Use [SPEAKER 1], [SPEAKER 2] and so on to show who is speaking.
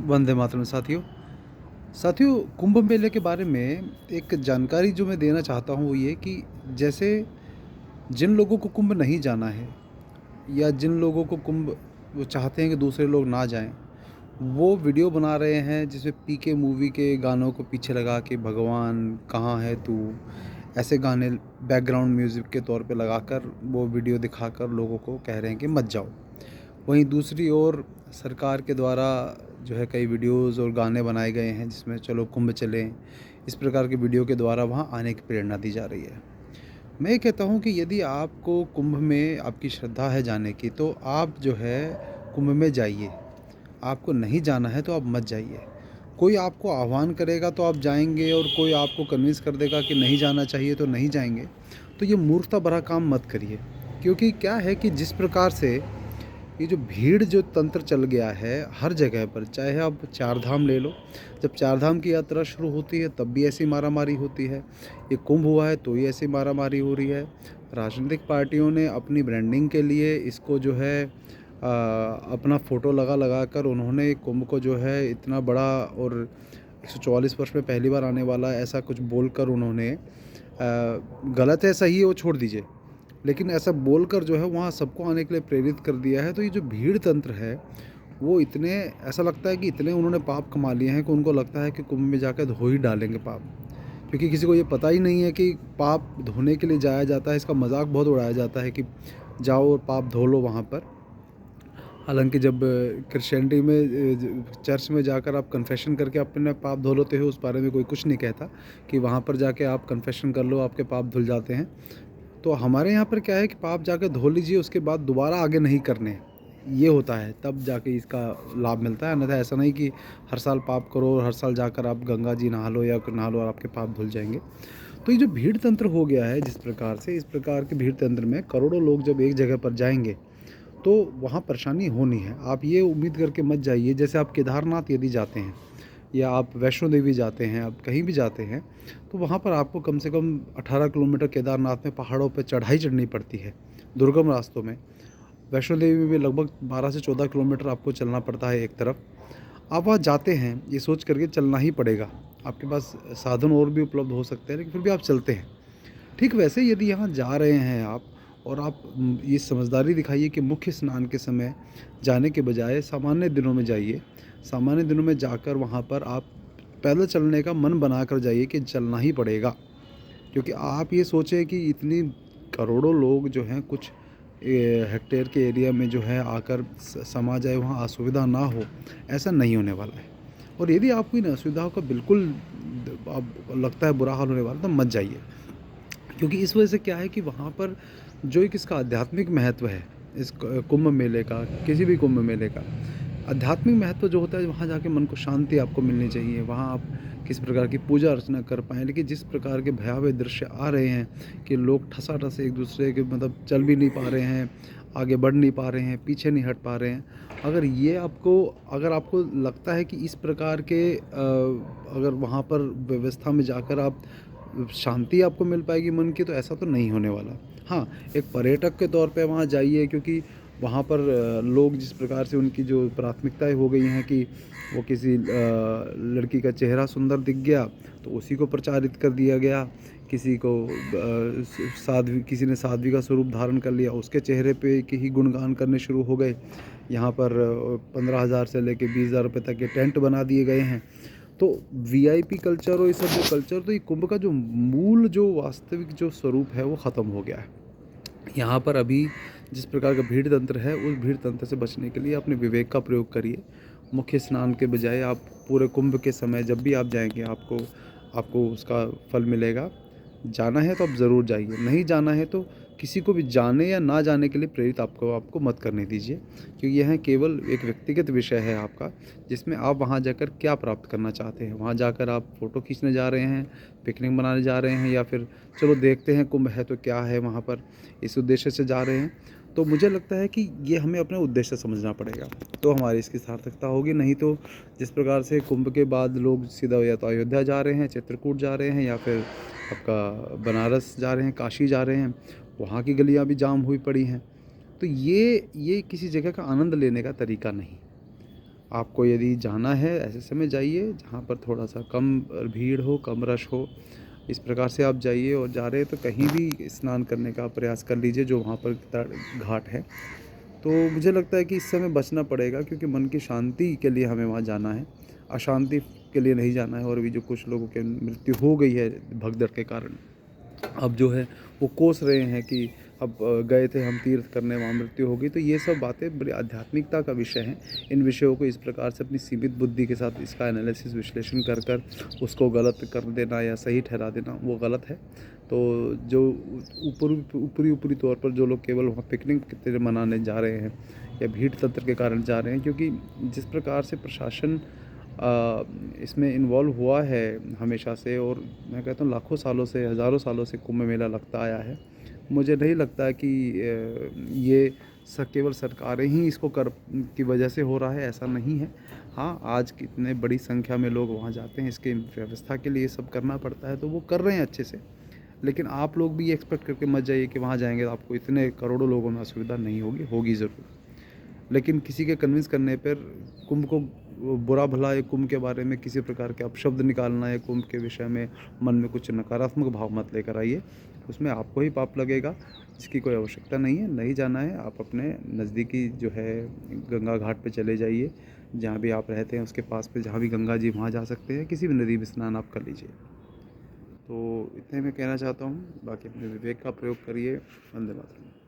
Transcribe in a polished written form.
[SPEAKER 1] वंदे मातरम साथियों। साथियों, कुंभ मेले के बारे में एक जानकारी जो मैं देना चाहता हूँ वो ये कि जैसे जिन लोगों को कुंभ नहीं जाना है या जिन लोगों को कुंभ वो चाहते हैं कि दूसरे लोग ना जाएँ, वो वीडियो बना रहे हैं जिसमें पीके मूवी के गानों को पीछे लगा के भगवान कहाँ है तू? ऐसे गाने बैकग्राउंड म्यूज़िक के तौर पे लगाकर वो वीडियो दिखाकर लोगों को कह रहे हैं कि मत जाओ। वहीं दूसरी ओर सरकार के द्वारा जो है कई वीडियोज़ और गाने बनाए गए हैं जिसमें चलो कुंभ चलें, इस प्रकार के वीडियो के द्वारा वहाँ आने की प्रेरणा दी जा रही है। मैं ये कहता हूँ कि यदि आपको कुंभ में आपकी श्रद्धा है जाने की तो आप जो है कुंभ में जाइए। आपको नहीं जाना है तो आप मत जाइए। कोई आपको आह्वान करेगा तो आप जाएँगे और कोई आपको कन्विंस कर देगा कि नहीं जाना चाहिए तो नहीं जाएँगे। तो ये मूर्खता भरा काम मत करिए। क्योंकि क्या है कि जिस प्रकार से ये जो भीड़ जो तंत्र चल गया है हर जगह पर, चाहे आप चार धाम ले लो। जब चार धाम की यात्रा शुरू होती है तब भी ऐसी मारामारी होती है। ये कुंभ हुआ है तो ही ऐसी मारामारी हो रही है। राजनीतिक पार्टियों ने अपनी ब्रांडिंग के लिए इसको जो है अपना फ़ोटो लगा लगा कर उन्होंने कुंभ को जो है इतना बड़ा और 144 वर्ष में पहली बार आने वाला ऐसा कुछ बोलकर उन्होंने गलत है सही है वो छोड़ दीजिए, लेकिन ऐसा बोलकर जो है वहाँ सबको आने के लिए प्रेरित कर दिया है। तो ये जो भीड़ तंत्र है वो इतने, ऐसा लगता है कि इतने उन्होंने पाप कमा लिए हैं कि उनको लगता है कि कुंभ में जाकर धो ही डालेंगे पाप। क्योंकि किसी को ये पता ही नहीं है कि पाप धोने के लिए जाया जाता है। इसका मजाक बहुत उड़ाया जाता है कि जाओ और पाप धो लो वहाँ पर। हालांकि जब क्रिश्चियनिटी में चर्च में जाकर आप कन्फेशन करके अपने पाप धो लेते हो उस बारे में कोई कुछ नहीं कहता कि वहाँ पर जाके आप कन्फेशन कर लो आपके पाप धुल जाते हैं। तो हमारे यहाँ पर क्या है कि पाप जाके धो लीजिए, उसके बाद दोबारा आगे नहीं करने हैं। ये होता है तब जाके इसका लाभ मिलता है, अन्यथा ऐसा नहीं कि हर साल पाप करो और हर साल जाकर आप गंगा जी नहा लो या नहा लो और आपके पाप धुल जाएंगे। तो ये जो भीड़ तंत्र हो गया है जिस प्रकार से, इस प्रकार के भीड़ तंत्र में करोड़ों लोग जब एक जगह पर जाएंगे तो वहाँ परेशानी होनी है। आप ये उम्मीद करके मत जाइए। जैसे आप केदारनाथ यदि जाते हैं या आप वैष्णो देवी जाते हैं, आप कहीं भी जाते हैं, तो वहाँ पर आपको कम से कम 18 किलोमीटर केदारनाथ में पहाड़ों पे चढ़ाई चढ़नी पड़ती है, दुर्गम रास्तों में। वैष्णो देवी में लगभग 12 से 14 किलोमीटर आपको चलना पड़ता है एक तरफ। आप वहाँ जाते हैं ये सोच करके चलना ही पड़ेगा। आपके पास साधन और भी उपलब्ध हो सकते हैं लेकिन फिर भी आप चलते हैं। ठीक वैसे यदि यहाँ जा रहे हैं आप और आप ये समझदारी दिखाइए कि मुख्य स्नान के समय जाने के बजाय सामान्य दिनों में जाइए। सामान्य दिनों में जाकर वहाँ पर आप पैदल चलने का मन बना कर जाइए कि चलना ही पड़ेगा। क्योंकि आप ये सोचें कि इतनी करोड़ों लोग जो हैं कुछ हेक्टेयर के एरिया में जो है आकर समा जाए, वहाँ असुविधा ना हो, ऐसा नहीं होने वाला है। और यदि आपको इन असुविधाओं का बिल्कुल अब लगता है बुरा हाल होने वाला तो मत जाइए। क्योंकि इस वजह से क्या है कि वहाँ पर जो एक इसका आध्यात्मिक महत्व है, इस कुंभ मेले का, किसी भी कुंभ मेले का आध्यात्मिक महत्व जो होता है, वहाँ जाके मन को शांति आपको मिलनी चाहिए। वहाँ आप किसी प्रकार की पूजा अर्चना कर पाएँ। लेकिन जिस प्रकार के भयावह दृश्य आ रहे हैं कि लोग ठसाठस एक दूसरे के मतलब चल भी नहीं पा रहे हैं, आगे बढ़ नहीं पा रहे हैं, पीछे नहीं हट पा रहे हैं। अगर आपको लगता है कि इस प्रकार के अगर वहाँ पर व्यवस्था में जाकर आप शांति आपको मिल पाएगी मन की, तो ऐसा तो नहीं होने वाला। हाँ, एक पर्यटक के तौर पे वहाँ जाइए क्योंकि वहाँ पर लोग जिस प्रकार से उनकी जो प्राथमिकताएँ हो गई हैं कि वो किसी लड़की का चेहरा सुंदर दिख गया तो उसी को प्रचारित कर दिया गया। किसी को किसी ने साध्वी का स्वरूप धारण कर लिया, उसके चेहरे पे के ही गुणगान करने शुरू हो गए। यहाँ पर 15,000 से लेके 20,000 रुपये तक के टेंट बना दिए गए हैं। तो वीआईपी कल्चर और ये सब जो कल्चर, तो ये कुंभ का जो मूल जो वास्तविक जो स्वरूप है वो ख़त्म हो गया है। यहाँ पर अभी जिस प्रकार का भीड़ तंत्र है उस भीड़ तंत्र से बचने के लिए अपने विवेक का प्रयोग करिए। मुख्य स्नान के बजाय आप पूरे कुंभ के समय जब भी आप जाएंगे आपको आपको उसका फल मिलेगा। जाना है तो आप ज़रूर जाइए, नहीं जाना है तो किसी को भी जाने या ना जाने के लिए प्रेरित आपको आपको मत करने दीजिए। क्योंकि यह केवल एक व्यक्तिगत विषय है आपका, जिसमें आप वहाँ जाकर क्या प्राप्त करना चाहते हैं। वहाँ जाकर आप फ़ोटो खींचने जा रहे हैं, पिकनिक मनाने जा रहे हैं, या फिर चलो देखते हैं कुंभ है तो क्या है वहाँ पर, इस उद्देश्य से जा रहे हैं। तो मुझे लगता है कि ये हमें अपने उद्देश्य समझना पड़ेगा, तो हमारी इसकी सार्थकता होगी। नहीं तो जिस प्रकार से कुंभ के बाद लोग सीधा या तो अयोध्या जा रहे हैं, चित्रकूट जा रहे हैं, या फिर आपका बनारस जा रहे हैं, काशी जा रहे हैं, वहाँ की गलियाँ भी जाम हुई पड़ी हैं। तो ये किसी जगह का आनंद लेने का तरीका नहीं। आपको यदि जाना है ऐसे समय जाइए जहाँ पर थोड़ा-सा कम भीड़ हो, कम रश हो। इस प्रकार से आप जाइए और जा रहे हैं तो कहीं भी स्नान करने का प्रयास कर लीजिए जो वहाँ पर घाट है। तो मुझे लगता है कि इस समय बचना पड़ेगा क्योंकि मन की शांति के लिए हमें वहाँ जाना है, अशांति के लिए नहीं जाना है। और अभी जो कुछ लोगों की मृत्यु हो गई है भगदड़ के कारण, अब जो है वो कोस रहे हैं कि अब गए थे हम तीर्थ करने, वहाँ मृत्यु हो गई। तो ये सब बातें बड़ी आध्यात्मिकता का विषय हैं। इन विषयों को इस प्रकार से अपनी सीमित बुद्धि के साथ इसका एनालिसिस विश्लेषण कर कर उसको गलत कर देना या सही ठहरा देना वो गलत है। तो जो ऊपरी तौर पर जो लोग केवल वहाँ पिकनिक की तरह मनाने जा रहे हैं या भीड़ तंत्र के कारण जा रहे हैं, क्योंकि जिस प्रकार से प्रशासन इसमें इन्वॉल्व हुआ है हमेशा से, और मैं कहता हूँ लाखों सालों से, हज़ारों सालों से कुंभ मेला लगता आया है। मुझे नहीं लगता कि ये केवल सरकारें ही इसको कर की वजह से हो रहा है, ऐसा नहीं है। हाँ, आज कितने बड़ी संख्या में लोग वहाँ जाते हैं, इसकी व्यवस्था के लिए सब करना पड़ता है, तो वो कर रहे हैं अच्छे से। लेकिन आप लोग भी ये एक्सपेक्ट करके मत जाइए कि वहाँ जाएँगे तो आपको इतने करोड़ों लोगों में असुविधा नहीं होगी, होगी ज़रूर। लेकिन किसी के कन्विंस करने पर कुंभ को बुरा भला या कुंभ के बारे में किसी प्रकार के अपशब्द निकालना या कुंभ के विषय में मन में कुछ नकारात्मक भाव मत लेकर आइए। उसमें आपको ही पाप लगेगा, इसकी कोई आवश्यकता नहीं है, नहीं जाना है। आप अपने नज़दीकी जो है गंगा घाट पे चले जाइए, जहाँ भी आप रहते हैं उसके पास पे जहाँ भी गंगा जी वहाँ जा सकते हैं, किसी भी नदी में स्नान आप कर लीजिए। तो इतने मैं कहना चाहता हूँ, बाकी अपने विवेक का प्रयोग करिए। वंदे मातरम।